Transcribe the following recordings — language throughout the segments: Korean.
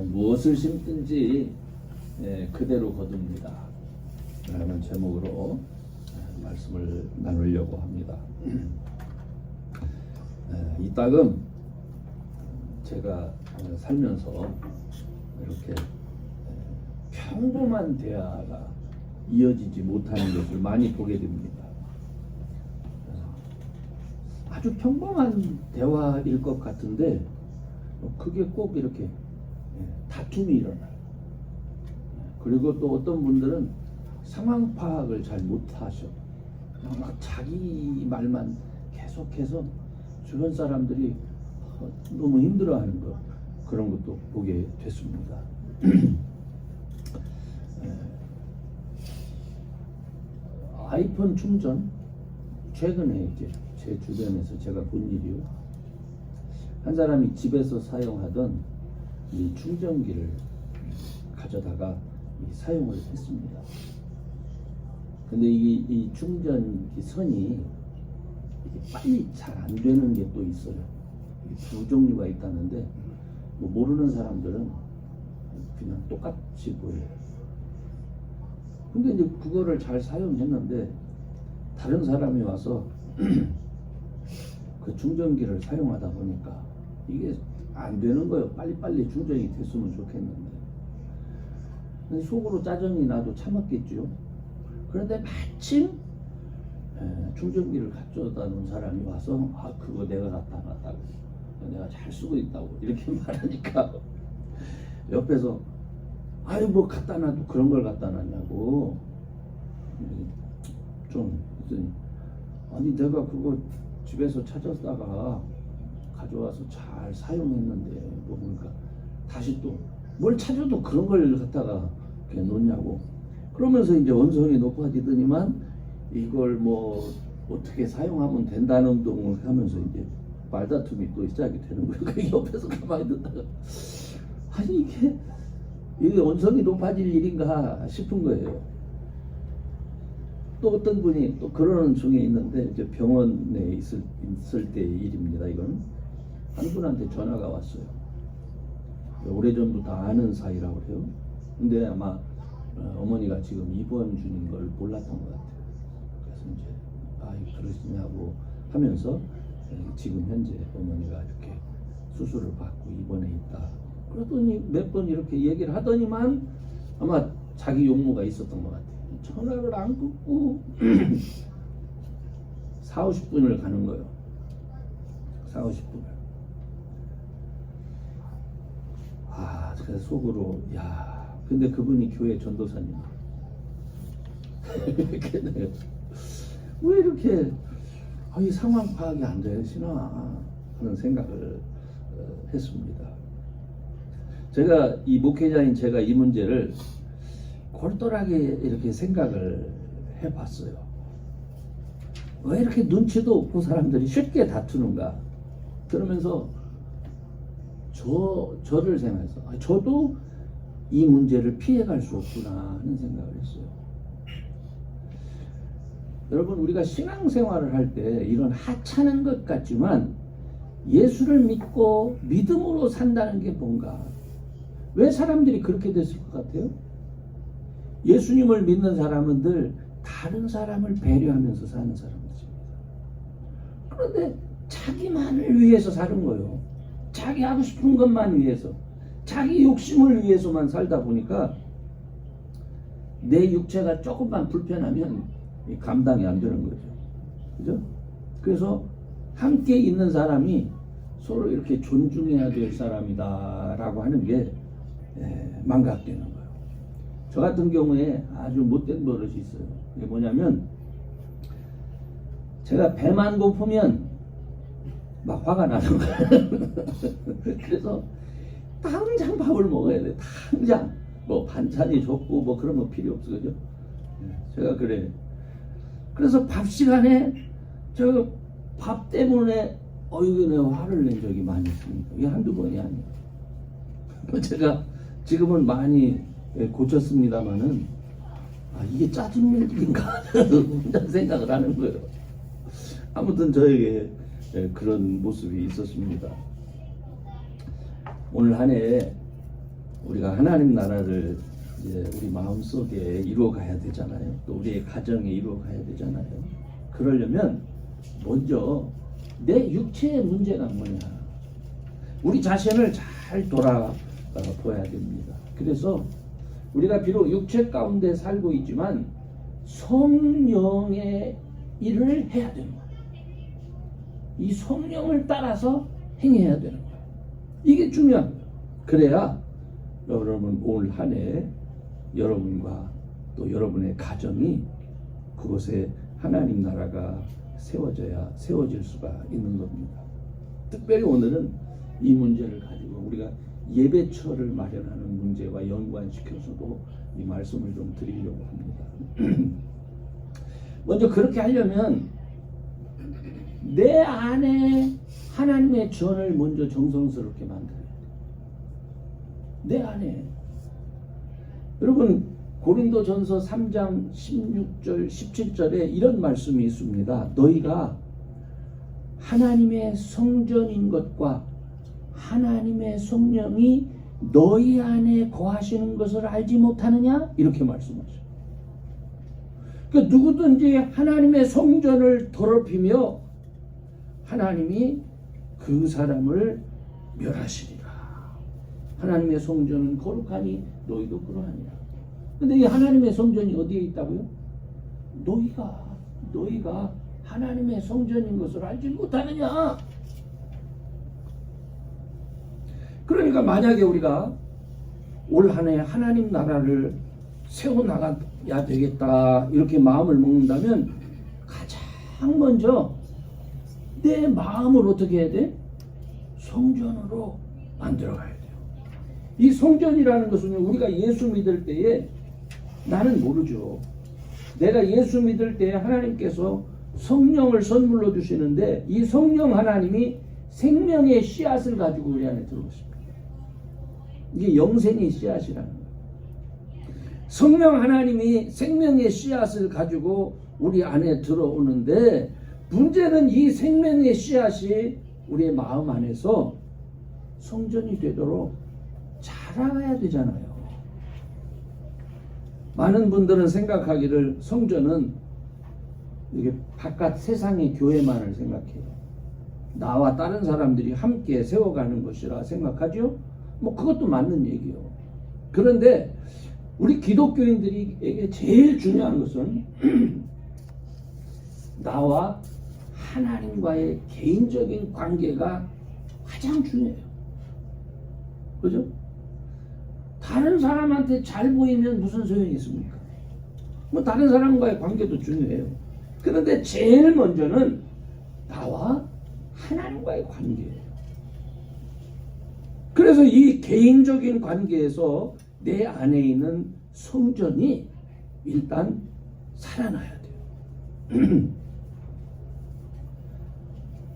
무엇을 심든지 그대로 거둡니다 라는 제목으로 말씀을 나누려고 합니다. 이따금 제가 살면서 이렇게 평범한 대화가 이어지지 못하는 것을 많이 보게 됩니다. 아주 평범한 대화일 것 같은데 그게 꼭 이렇게 다툼이 일어나요. 그리고 또 어떤 분들은 상황 파악을 잘 못하셔. 막 자기 말만 계속해서 주변 사람들이 너무 힘들어하는 거, 그런 것도 보게 됐습니다. 아이폰 충전, 최근에 이제 제 주변에서 제가 본 일이요. 한 사람이 집에서 사용하던 이 충전기를 가져다가 사용을 했습니다. 근데 이 충전기 선이 빨리 잘 안 되는 게 또 있어요. 두 종류가 있다는데 뭐 모르는 사람들은 그냥 똑같이 보여요. 근데 이제 그거를 잘 사용했는데 다른 사람이 와서 그 충전기를 사용하다 보니까 이게 안 되는 거예요. 빨리빨리 충전이 됐으면 좋겠는데. 근데 속으로 짜증이 나도 참았겠죠. 그런데 마침 충전기를 가져다 놓은 사람이 와서 그거 내가 갖다 놨다고, 내가 잘 쓰고 있다고 이렇게 말하니까 옆에서 아유 뭐 갖다 놔도 그런 걸 갖다 놨냐고 좀 했더니, 아니 내가 그거 집에서 찾았다가 가져와서 잘 사용했는데 뭐 그러니까 다시 또 뭘 찾아도 그런 걸 갖다가 그냥 놓냐고. 그러면서 이제 언성이 높아지더니만 이걸 뭐 어떻게 사용하면 된다는 등을 하면서 이제 말다툼이 또 시작이 되는 거예요. 그 옆에서 가만히 듣다가 아니 이게 언성이 높아질 일인가 싶은 거예요. 또 어떤 분이 또 그러는 중에 있는데, 이제 병원에 있을 때의 일입니다. 이건 한 분한테 전화가 왔어요. 오래전부터 아는 사이라고 해요. 근데 아마 어머니가 지금 입원 중인 걸 몰랐던 것 같아요. 그래서 이제 그러시냐고 하면서 지금 현재 어머니가 이렇게 수술을 받고 입원해 있다. 그러더니 몇 번 이렇게 얘기를 하더니만 아마 자기 용무가 있었던 것 같아요. 전화를 안 끊고 40-50분을 가는 거예요. 40-50분을. 그래서 속으로 근데 그분이 교회 전도사님. 왜 이렇게 이 상황 파악이 안 되시나 하는 생각을 했습니다. 제가 이 목회자인 제가 이 문제를 골똘하게 이렇게 생각을 해봤어요. 왜 이렇게 눈치도 없고 사람들이 쉽게 다투는가. 그러면서 저를 생각해서 저도 이 문제를 피해갈 수 없구나 하는 생각을 했어요. 여러분, 우리가 신앙생활을 할 때 이런 하찮은 것 같지만 예수를 믿고 믿음으로 산다는 게 뭔가. 왜 사람들이 그렇게 됐을 것 같아요? 예수님을 믿는 사람은 늘 다른 사람을 배려하면서 사는 사람들입니다. 그런데 자기만을 위해서 사는 거예요. 자기 하고 싶은 것만 위해서, 자기 욕심을 위해서만 살다 보니까 내 육체가 조금만 불편하면 감당이 안 되는 거죠. 그죠? 그래서 함께 있는 사람이 서로 이렇게 존중해야 될 사람이다 라고 하는 게 망각되는 거예요. 저 같은 경우에 아주 못된 버릇이 있어요. 이게 뭐냐면, 제가 배만 고프면 막 화가 나는 거예요. 그래서 당장 밥을 먹어야 돼. 당장. 뭐 반찬이 좋고 뭐 그런 거 필요 없어. 그죠? 제가 그래요. 그래서 밥 시간에 저 밥 때문에 내가 화를 낸 적이 많이 있습니다. 이게 한두 번이 아니에요. 제가 지금은 많이 고쳤습니다만은 이게 짜증낼 일인가 혼자 생각을 하는 거예요. 아무튼 저에게 그런 모습이 있었습니다. 오늘 한 해 우리가 하나님 나라를 이제 우리 마음속에 이루어가야 되잖아요. 또 우리의 가정에 이루어가야 되잖아요. 그러려면 먼저 내 육체의 문제가 뭐냐, 우리 자신을 잘 돌아봐야 됩니다. 그래서 우리가 비록 육체 가운데 살고 있지만 성령의 일을 해야 되는 거예요. 이 성령을 따라서 행해야 되는 거예요. 이게 중요한 거예요. 그래야 여러분 올 한 해 여러분과 또 여러분의 가정이 그곳에 하나님 나라가 세워질 수가 있는 겁니다. 특별히 오늘은 이 문제를 가지고 우리가 예배처를 마련하는 문제와 연관시켜서도 이 말씀을 좀 드리려고 합니다. 먼저 그렇게 하려면 내 안에 하나님의 전을 먼저 정성스럽게 만들어야 돼요. 내 안에. 여러분 고린도전서 3장 16절 17절에 이런 말씀이 있습니다. 너희가 하나님의 성전인 것과 하나님의 성령이 너희 안에 거하시는 것을 알지 못하느냐? 이렇게 말씀하셔요. 그러니까 누구든지 하나님의 성전을 더럽히며 하나님이 그 사람을 멸하시리라. 하나님의 성전은 거룩하니 너희도 그러하니라. 근데 이 하나님의 성전이 어디에 있다고요? 너희가 하나님의 성전인 것을 알지 못하느냐? 그러니까 만약에 우리가 올 한 해 하나님 나라를 세워나가야 되겠다 이렇게 마음을 먹는다면 가장 먼저 내 마음을 어떻게 해야 돼? 성전으로 만들어가야 돼요. 이 성전이라는 것은 우리가 예수 믿을 때에 나는 모르죠. 내가 예수 믿을 때에 하나님께서 성령을 선물로 주시는데 이 성령 하나님이 생명의 씨앗을 가지고 우리 안에 들어오십니다. 이게 영생의 씨앗이라는 거예요. 성령 하나님이 생명의 씨앗을 가지고 우리 안에 들어오는데 문제는 이 생명의 씨앗이 우리의 마음 안에서 성전이 되도록 자라야 되잖아요. 많은 분들은 생각하기를 성전은 이게 바깥 세상의 교회만을 생각해요. 나와 다른 사람들이 함께 세워가는 것이라 생각하죠. 뭐 그것도 맞는 얘기요. 그런데 우리 기독교인들에게 제일 중요한 것은 나와 하나님과의 개인적인 관계가 가장 중요해요. 그죠? 다른 사람한테 잘 보이면 무슨 소용이 있습니까? 뭐 다른 사람과의 관계도 중요해요. 그런데 제일 먼저는 나와 하나님과의 관계예요. 그래서 이 개인적인 관계에서 내 안에 있는 성전이 일단 살아나야 돼요.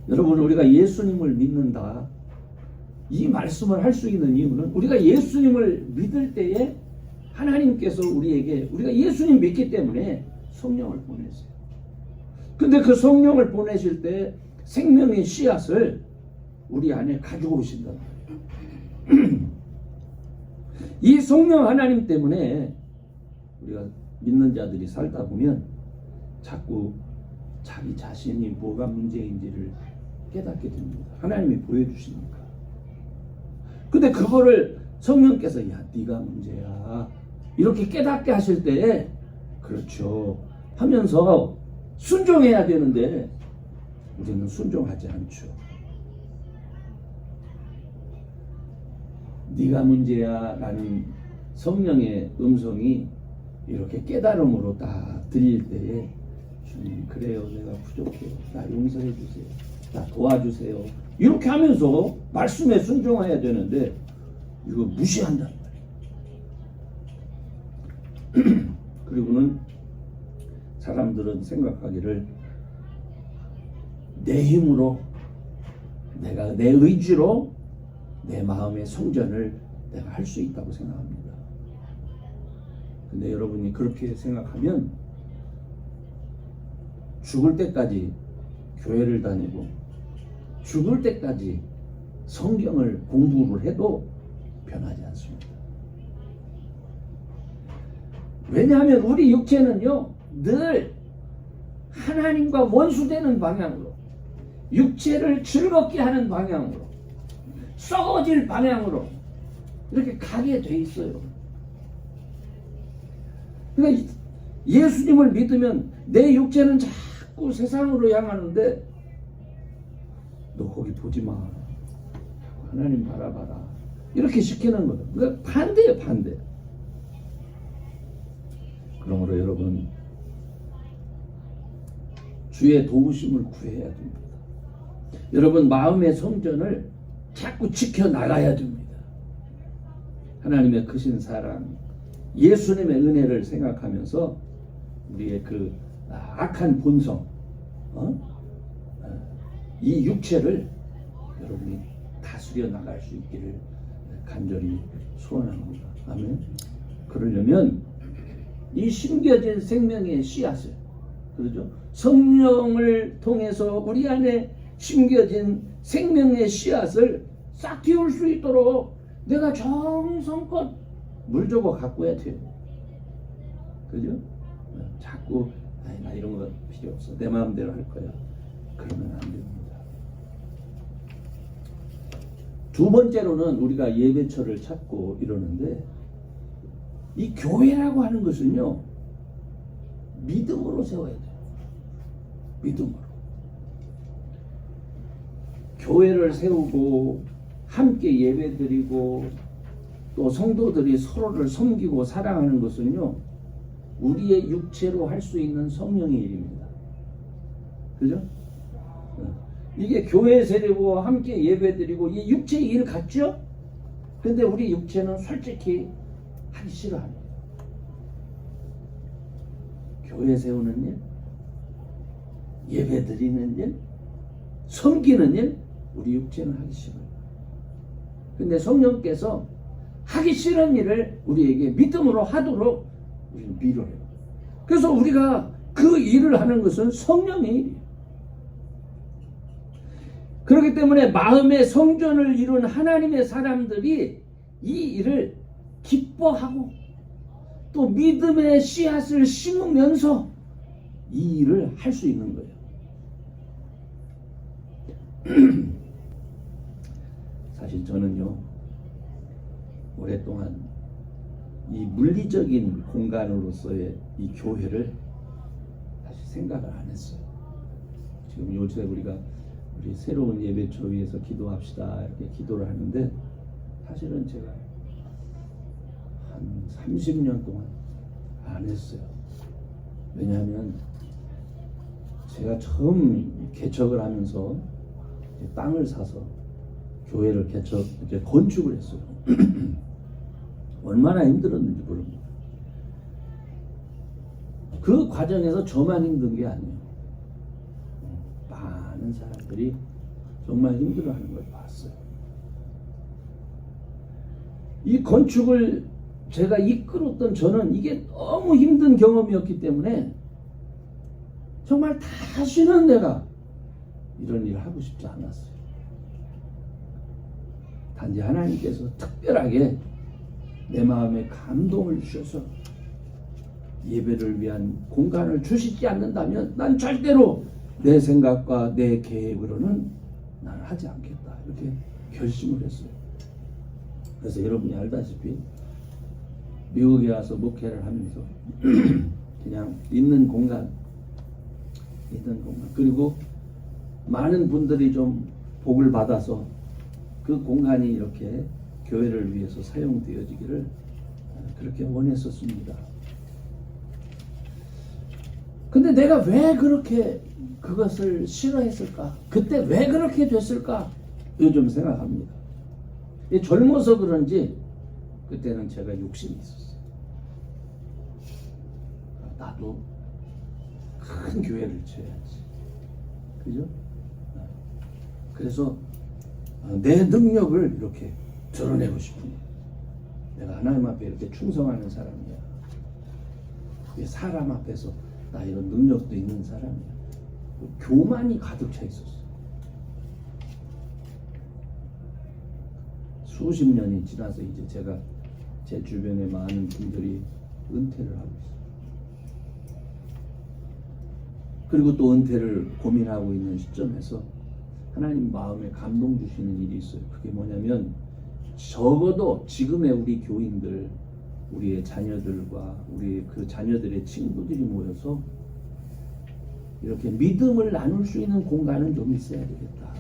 여러분 우리가 예수님을 믿는다 이 말씀을 할 수 있는 이유는 우리가 예수님을 믿을 때에 하나님께서 우리가 예수님 믿기 때문에 성령을 보내세요. 근데 그 성령을 보내실 때 생명의 씨앗을 우리 안에 가지고 오신단 말이에요. 이 성령 하나님 때문에 우리가 믿는 자들이 살다 보면 자꾸 자기 자신이 뭐가 문제인지를 깨닫게 됩니다. 하나님이 보여주시니까. 근데 그거를 성령께서 야 네가 문제야 이렇게 깨닫게 하실 때에 그렇죠 하면서 순종해야 되는데 우리는 순종하지 않죠. 네가 문제야 라는 성령의 음성이 이렇게 깨달음으로 딱 들릴 때에 주님 그래요 내가 부족해요 나 용서해 주세요 나 도와주세요 이렇게 하면서 말씀에 순종해야 되는데 이거 무시한단 말이에요. 그리고는 사람들은 생각하기를 내 힘으로 내가 내 의지로 내 마음의 성전을 내가 할 수 있다고 생각합니다. 근데 여러분이 그렇게 생각하면 죽을 때까지 교회를 다니고 죽을 때까지 성경을 공부를 해도 변하지 않습니다. 왜냐하면 우리 육체는요, 늘 하나님과 원수되는 방향으로, 육체를 즐겁게 하는 방향으로, 썩어질 방향으로 이렇게 가게 돼 있어요. 그러니까 예수님을 믿으면 내 육체는 자꾸 세상으로 향하는데 너 거기 보지 마. 하나님 바라봐라. 이렇게 시키는 거예요. 그러니까 반대예요, 반대. 그러므로 여러분, 주의 도우심을 구해야 됩니다. 여러분, 마음의 성전을 자꾸 지켜나가야 됩니다. 하나님의 크신 사랑, 예수님의 은혜를 생각하면서 우리의 그 악한 본성, 이 육체를 여러분이 다스려 나갈 수 있기를 간절히 소원합니다. 아멘. 그러려면 이 심겨진 생명의 씨앗을, 그렇죠? 성령을 통해서 우리 안에 심겨진 생명의 씨앗을 싹 틔울 수 있도록 내가 정성껏 물 주고 가꿔야 돼요. 그죠? 자꾸 나 이런 거 필요 없어, 내 마음대로 할 거야, 그러면 안 됩니다. 두 번째로는 우리가 예배처를 찾고 이러는데, 이 교회라고 하는 것은요, 믿음으로 세워야 돼요. 믿음으로. 교회를 세우고 함께 예배드리고 또 성도들이 서로를 섬기고 사랑하는 것은요, 우리의 육체로 할 수 있는 성령의 일입니다. 그죠? 이게 교회 세우고 함께 예배드리고 이 육체의 일 같죠? 근데 우리 육체는 솔직히 하기 싫어합니다. 교회 세우는 일, 예배 드리는 일, 섬기는 일, 우리 육체는 하기 싫어요. 근데 성령께서 하기 싫은 일을 우리에게 믿음으로 하도록 우리는 밀어요. 그래서 우리가 그 일을 하는 것은 성령의 일이에요. 그렇기 때문에 마음의 성전을 이룬 하나님의 사람들이 이 일을 기뻐하고 또 믿음의 씨앗을 심으면서 이 일을 할 수 있는 거예요. 사실 저는요, 오랫동안 이 물리적인 공간으로서의 이 교회를 사실 생각을 안 했어요. 지금 요새 우리 새로운 예배처 위해서 기도합시다 이렇게 기도를 하는데, 사실은 제가 한 30년 동안 안 했어요. 왜냐하면 제가 처음 개척을 하면서 땅을 사서 교회를 건축을 했어요. 얼마나 힘들었는지 모릅니다. 그 과정에서 저만 힘든 게 아니에요. 많은 사람들이 정말 힘들어하는 걸 봤어요. 이 건축을 제가 이끌었던 저는 이게 너무 힘든 경험이었기 때문에 정말 다시는 내가 이런 일을 하고 싶지 않았어요. 단지 하나님께서 특별하게 내 마음에 감동을 주셔서 예배를 위한 공간을 주시지 않는다면 난 절대로 내 생각과 내 계획으로는 난 하지 않겠다, 이렇게 결심을 했어요. 그래서 여러분이 알다시피 미국에 와서 목회를 하면서 그냥 있는 공간, 그리고 많은 분들이 좀 복을 받아서 그 공간이 이렇게 교회를 위해서 사용되어지기를 그렇게 원했었습니다. 근데 내가 왜 그렇게 그것을 싫어했을까? 그때 왜 그렇게 됐을까? 요즘 생각합니다. 젊어서 그런지 그때는 제가 욕심이 있었어요. 나도 큰 교회를 지어야지. 그죠? 그래서 내 능력을 이렇게 드러내고 싶은 거예요. 내가 하나님 앞에 이렇게 충성하는 사람이야. 사람 앞에서 나 이런 능력도 있는 사람이야. 교만이 가득 차 있었어요. 수십 년이 지나서 이제 제가 제 주변에 많은 분들이 은퇴를 하고 있어요. 그리고 또 은퇴를 고민하고 있는 시점에서 하나님 마음에 감동 주시는 일이 있어요. 그게 뭐냐면 적어도 지금의 우리 교인들, 우리의 자녀들과 우리 그 자녀들의 친구들이 모여서 이렇게 믿음을 나눌 수 있는 공간은 좀 있어야 되겠다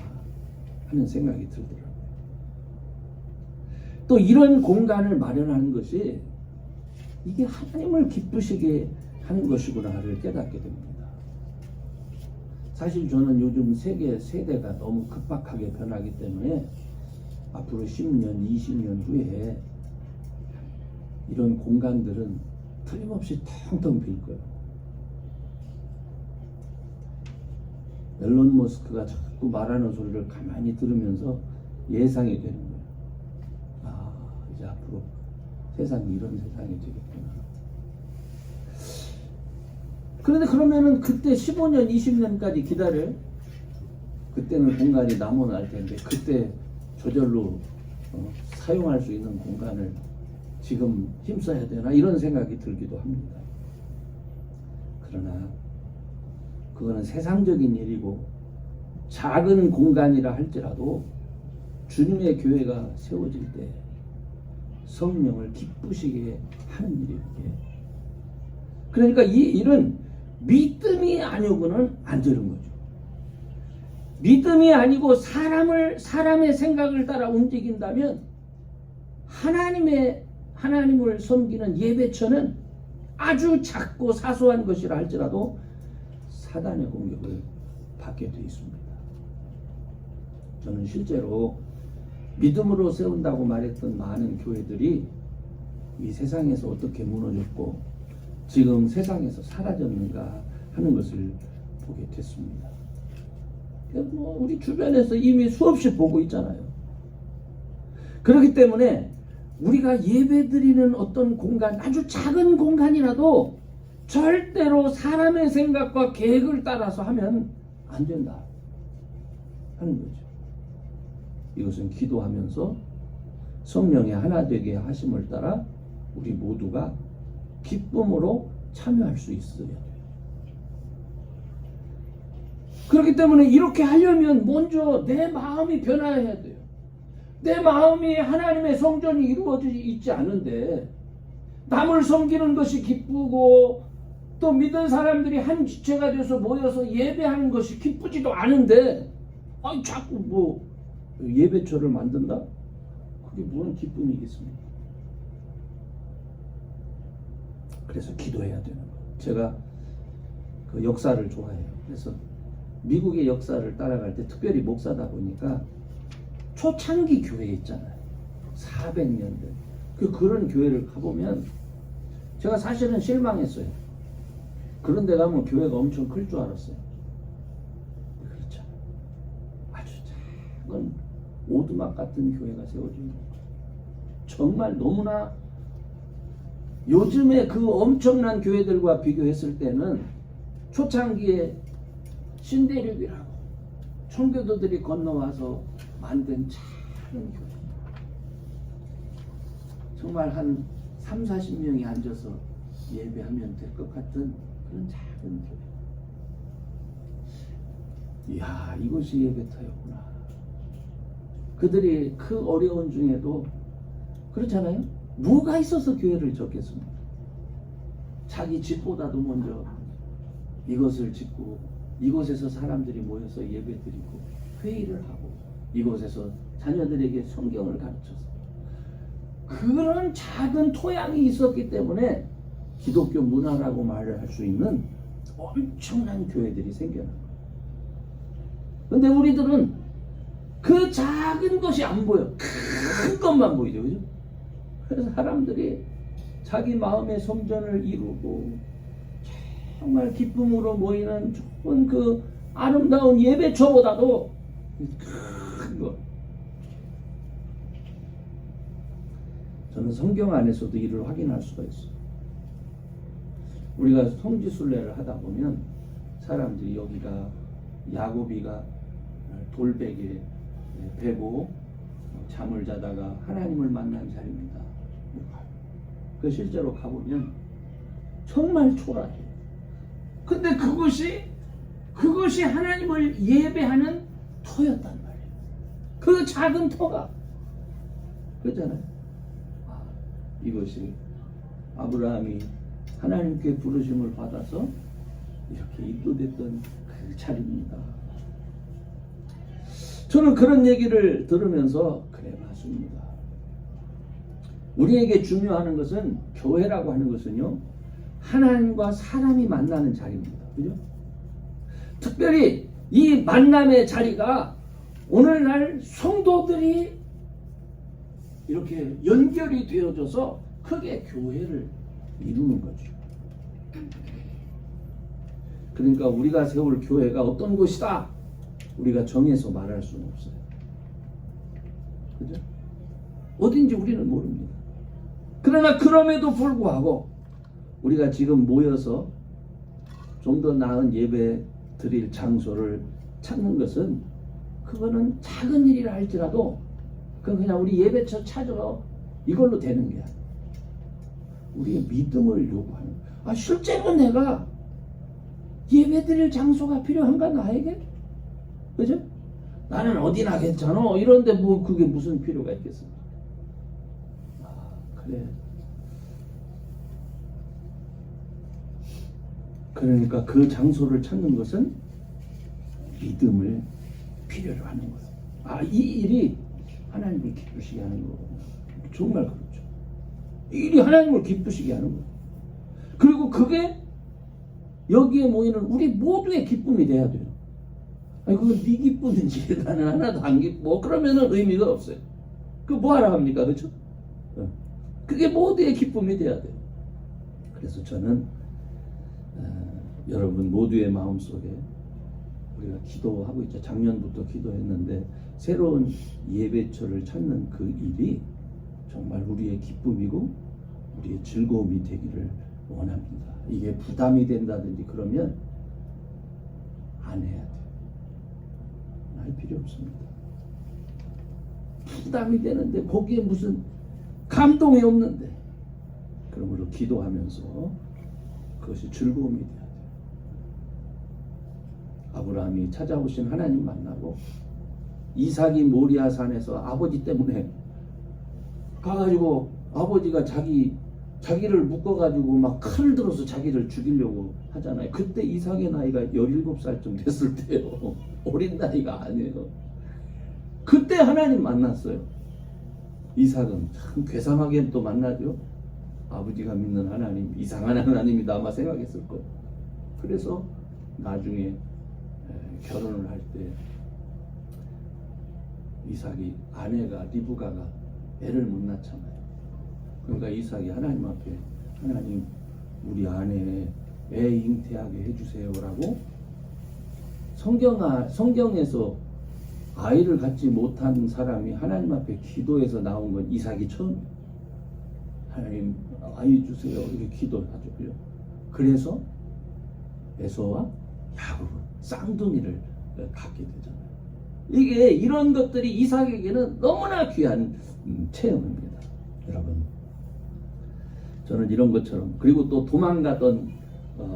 하는 생각이 들더라고요. 또 이런 공간을 마련하는 것이 이게 하나님을 기쁘시게 하는 것이구나를 깨닫게 됩니다. 사실 저는 요즘 세대가 너무 급박하게 변하기 때문에 앞으로 10년, 20년 후에 이런 공간들은 틀림없이 텅텅 빌 거예요. 앨런 머스크가 자꾸 말하는 소리를 가만히 들으면서 예상이 되는 거예요. 아, 이제 앞으로 세상이 이런 세상이 되겠구나. 그런데 그러면은 그때 15년, 20년까지 기다려요? 그때는 공간이 남아날 텐데 그때 저절로 사용할 수 있는 공간을 지금 힘써야 되나 이런 생각이 들기도 합니다. 그러나 그거는 세상적인 일이고 작은 공간이라 할지라도 주님의 교회가 세워질 때 성령을 기쁘시게 하는 일이에요. 그러니까 이 일은 믿음이 아니고는 안 되는 거죠. 믿음이 아니고 사람의 생각을 따라 움직인다면 하나님을 섬기는 예배처는 아주 작고 사소한 것이라 할지라도 사단의 공격을 받게 되어 있습니다. 저는 실제로 믿음으로 세운다고 말했던 많은 교회들이 이 세상에서 어떻게 무너졌고 지금 세상에서 사라졌는가 하는 것을 보게 됐습니다. 우리 주변에서 이미 수없이 보고 있잖아요. 그렇기 때문에 우리가 예배드리는 어떤 공간, 아주 작은 공간이라도 절대로 사람의 생각과 계획을 따라서 하면 안 된다 하는 거죠. 이것은 기도하면서 성령의 하나 되게 하심을 따라 우리 모두가 기쁨으로 참여할 수 있어야 돼요. 그렇기 때문에 이렇게 하려면 먼저 내 마음이 변화해야 돼요. 내 마음이 하나님의 성전이 이루어져 있지 않은데 남을 섬기는 것이 기쁘고 또 믿은 사람들이 한 지체가 돼서 모여서 예배하는 것이 기쁘지도 않은데 자꾸 예배처를 만든다? 그게 무슨 기쁨이겠습니까? 그래서 기도해야 되는 거예요. 제가 그 역사를 좋아해요. 그래서 미국의 역사를 따라갈 때 특별히 목사다 보니까 초창기 교회 있잖아요. 400년대. 그런 교회를 가보면 제가 사실은 실망했어요. 그런 데 가면 교회가 엄청 클 줄 알았어요. 그렇죠. 아주 작은 오두막 같은 교회가 세워진 거예요. 정말 너무나 요즘에 그 엄청난 교회들과 비교했을 때는 초창기에 신대륙이라고 청교도들이 건너와서 만든 작은 교회. 정말 한 30-40명이 앉아서 예배하면 될 것 같은 그런 작은 교회. 이야, 이것이 예배터였구나. 그들이 그 어려운 중에도 그렇잖아요. 뭐가 있어서 교회를 짓겠습니까? 자기 집보다도 먼저 이것을 짓고 이곳에서 사람들이 모여서 예배드리고 회의를 하고 이곳에서 자녀들에게 성경을 가르쳐서 그런 작은 토양이 있었기 때문에 기독교 문화라고 말을 할 수 있는 엄청난 교회들이 생겨난 거예요. 근데 우리들은 그 작은 것이 안 보여. 큰 것만 보이죠. 그죠? 그래서 사람들이 자기 마음의 성전을 이루고 정말 기쁨으로 모이는 좋은 그 아름다운 예배처보다도 큰 것. 저는 성경 안에서도 이를 확인할 수가 있어요. 우리가 성지순례를 하다 보면 사람들이 여기가 야고비가 돌베개 베고 잠을 자다가 하나님을 만난 자리입니다. 그 실제로 가보면 정말 초라해요. 근데 그것이 하나님을 예배하는 터였단 말이에요. 그 작은 터가 그렇잖아요. 이것이 아브라함이 하나님께 부르심을 받아서 이렇게 인도됐던 그 자리입니다. 저는 그런 얘기를 들으면서 그래 맞습니다. 우리에게 중요한 것은 교회라고 하는 것은요, 하나님과 사람이 만나는 자리입니다. 그죠? 특별히 이 만남의 자리가 오늘날 성도들이 이렇게 연결이 되어져서 크게 교회를 이루는 거죠. 그러니까 우리가 세울 교회가 어떤 곳이다 우리가 정해서 말할 수는 없어요. 그죠? 어딘지 우리는 모릅니다. 그러나 그럼에도 불구하고 우리가 지금 모여서 좀 더 나은 예배 드릴 장소를 찾는 것은 그거는 작은 일이라 할지라도 그건 그냥 우리 예배처 찾으러 이걸로 되는 게 아니에요. 우리의 믿음을 요구하는 거예요. 실제로 내가 예배 드릴 장소가 필요한가 나에게? 그죠? 나는 어디나 괜찮아 이런데 뭐 그게 무슨 필요가 있겠습니까? 그래. 그러니까 그 장소를 찾는 것은 믿음을 필요로 하는 거예요. 이 일이 하나님을 기쁘시게 하는 거거든요. 정말 그렇죠. 이 일이 하나님을 기쁘시게 하는 거예요. 그리고 그게 여기에 모이는 우리 모두의 기쁨이 돼야 돼요. 그건 네 기쁨인지 나는 하나도 안 기뻐 그러면은 의미가 없어요. 그거 뭐하러 합니까? 그렇죠? 그게 모두의 기쁨이 돼야 돼요. 그래서 저는 여러분 모두의 마음속에 우리가 기도하고 있죠. 작년부터 기도했는데 새로운 예배처를 찾는 그 일이 정말 우리의 기쁨이고 우리의 즐거움이 되기를 원합니다. 이게 부담이 된다든지 그러면 안 해야 돼요. 할 필요 없습니다. 부담이 되는데 거기에 무슨 감동이 없는데 그러므로 기도하면서 그것이 즐거움이 돼야 돼요. 아브라함이 찾아오신 하나님 만나고 이삭이 모리아 산에서 아버지 때문에 가가지고 아버지가 자기를 묶어가지고 막 칼을 들어서 자기를 죽이려고 하잖아요. 그때 이삭의 나이가 17살쯤 됐을 때요. 어린 나이가 아니에요. 그때 하나님 만났어요. 이삭은 참 괴상하게 또 만나죠. 아버지가 믿는 하나님, 이상한 하나님이다 아마 생각했을 거예요. 그래서 나중에 결혼을 할 때 이삭이 아내가 리브가가 애를 못 낳잖아요. 그러니까 이삭이 하나님 앞에 하나님 우리 아내 애 잉태하게 해주세요라고 성경에서 아이를 갖지 못한 사람이 하나님 앞에 기도해서 나온 건 이삭이 처음. 하나님 아이 주세요 이렇게 기도하죠. 그래서 에서와 야곱은 쌍둥이를 갖게 되잖아요. 이게 이런 것들이 이삭에게는 너무나 귀한 체험입니다. 여러분 저는 이런 것처럼 그리고 또 도망가던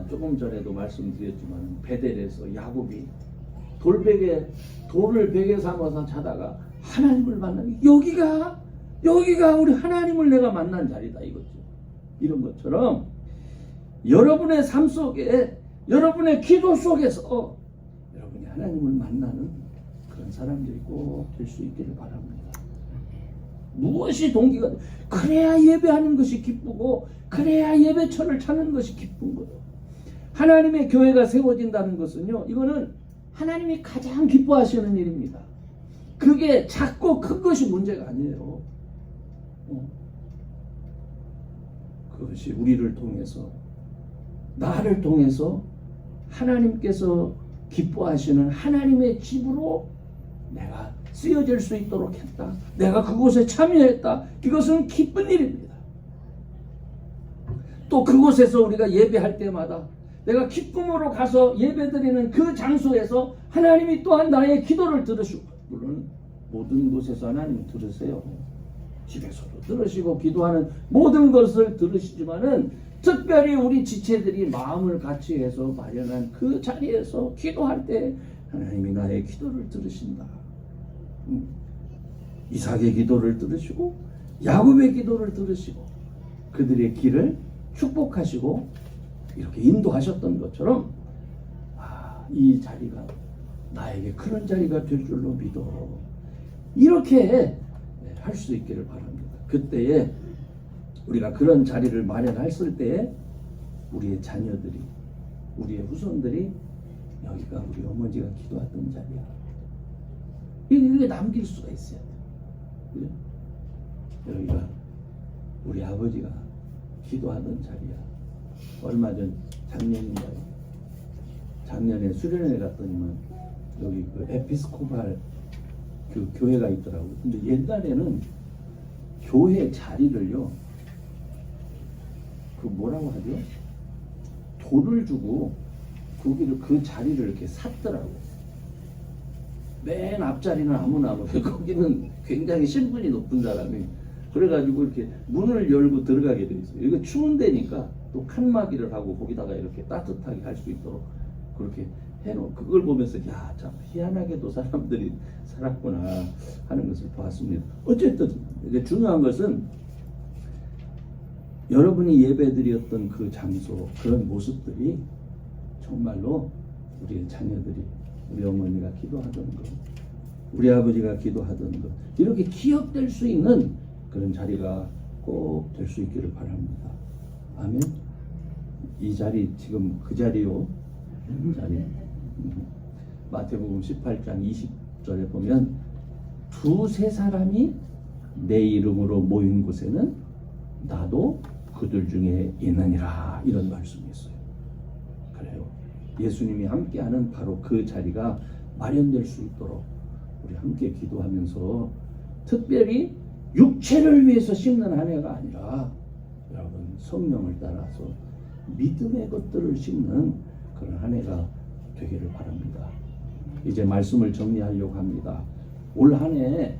조금 전에도 말씀드렸지만 베델에서 야곱이 돌을 베개 삼아서 자다가 하나님을 만나니 여기가 우리 하나님을 내가 만난 자리다 이거죠. 이런 것처럼 여러분의 삶 속에 여러분의 기도 속에서 여러분이 하나님을 만나는 그런 사람들이 꼭 될 수 있기를 바랍니다. 무엇이 동기가 그래야 예배하는 것이 기쁘고 그래야 예배처를 찾는 것이 기쁜 거예요. 하나님의 교회가 세워진다는 것은요, 이거는 하나님이 가장 기뻐하시는 일입니다. 그게 작고 큰 것이 문제가 아니에요. 그것이 우리를 통해서 나를 통해서 하나님께서 기뻐하시는 하나님의 집으로 내가 쓰여질 수 있도록 했다. 내가 그곳에 참여했다. 이것은 기쁜 일입니다. 또 그곳에서 우리가 예배할 때마다 내가 기쁨으로 가서 예배드리는 그 장소에서 하나님이 또한 나의 기도를 들으시고, 물론 모든 곳에서 하나님이 들으세요. 집에서도 들으시고 기도하는 모든 것을 들으시지만은 특별히 우리 지체들이 마음을 같이 해서 마련한 그 자리에서 기도할 때 하나님이 나의 기도를 들으신다. 이삭의 기도를 들으시고 야곱의 기도를 들으시고 그들의 길을 축복하시고 이렇게 인도하셨던 것처럼 이 자리가 나에게 그런 자리가 될 줄로 믿어. 이렇게 할 수 있기를 바랍니다. 그때에 우리가 그런 자리를 마련했을 때에 우리의 자녀들이, 우리의 후손들이 여기가 우리 어머니가 기도했던 자리야. 이게 남길 수가 있어야 돼. 여기가 우리 아버지가 기도하던 자리야. 얼마 전 작년에 수련회 갔더니만 여기 그 에피스코팔 그 교회가 있더라고요. 근데 옛날에는 교회 자리를요, 그 뭐라고 하죠? 돈을 주고 거기를 그 자리를 이렇게 샀더라고요. 맨 앞자리는 아무나 거기는 굉장히 신분이 높은 사람이 그래가지고 이렇게 문을 열고 들어가게 돼 있어요. 이거 추운 데니까 또 칸막이를 하고 거기다가 이렇게 따뜻하게 할 수 있도록 그렇게 해놓은 그걸 보면서 야, 참 희한하게도 사람들이 살았구나 하는 것을 보았습니다. 어쨌든 이게 중요한 것은 여러분이 예배드렸던 그 장소, 그런 모습들이 정말로 우리의 자녀들이, 우리 어머니가 기도하던 것, 우리 아버지가 기도하던 것, 이렇게 기억될 수 있는 그런 자리가 꼭 될 수 있기를 바랍니다. 아멘. 이 자리 지금 그 자리요. 자리. 마태복음 18장 20절에 보면 두세 사람이 내 이름으로 모인 곳에는 나도 그들 중에 있느니라, 이런 말씀이 있어요. 그래요. 예수님이 함께하는 바로 그 자리가 마련될 수 있도록 우리 함께 기도하면서 특별히 육체를 위해서 심는 한 해가 아니라 여러분 성령을 따라서 믿음의 것들을 심는 그런 한 해가 되기를 바랍니다. 이제 말씀을 정리하려고 합니다. 올 한 해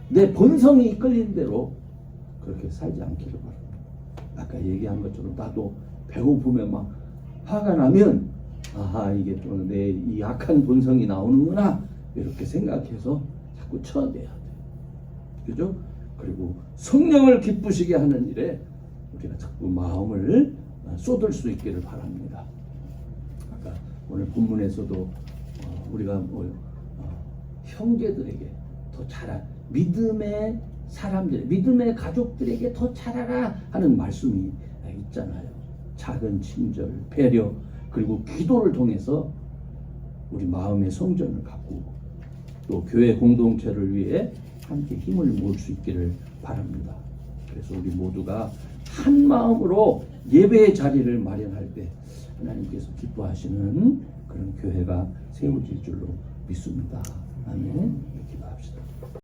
내 본성이 이끌린 대로 그렇게 살지 않기를 바랍니다. 아까 얘기한 것처럼 나도 배고프면 막 화가 나면 아하, 이게 또 내 이 악한 본성이 나오는구나 이렇게 생각해서 자꾸 쳐내야 돼. 그죠? 그리고 성령을 기쁘시게 하는 일에 우리가 자꾸 마음을 쏟을 수 있기를 바랍니다. 아까 오늘 본문에서도 우리가 형제들에게 더 잘하, 믿음의 사람들, 믿음의 가족들에게 더 잘하라 하는 말씀이 있잖아요. 작은 친절, 배려, 그리고 기도를 통해서 우리 마음의 성전을 가꾸고 또 교회 공동체를 위해 함께 힘을 모을 수 있기를 바랍니다. 그래서 우리 모두가 한 마음으로 예배의 자리를 마련할 때 하나님께서 기뻐하시는 그런 교회가 세워질 줄로 믿습니다. 아멘. 기도합시다.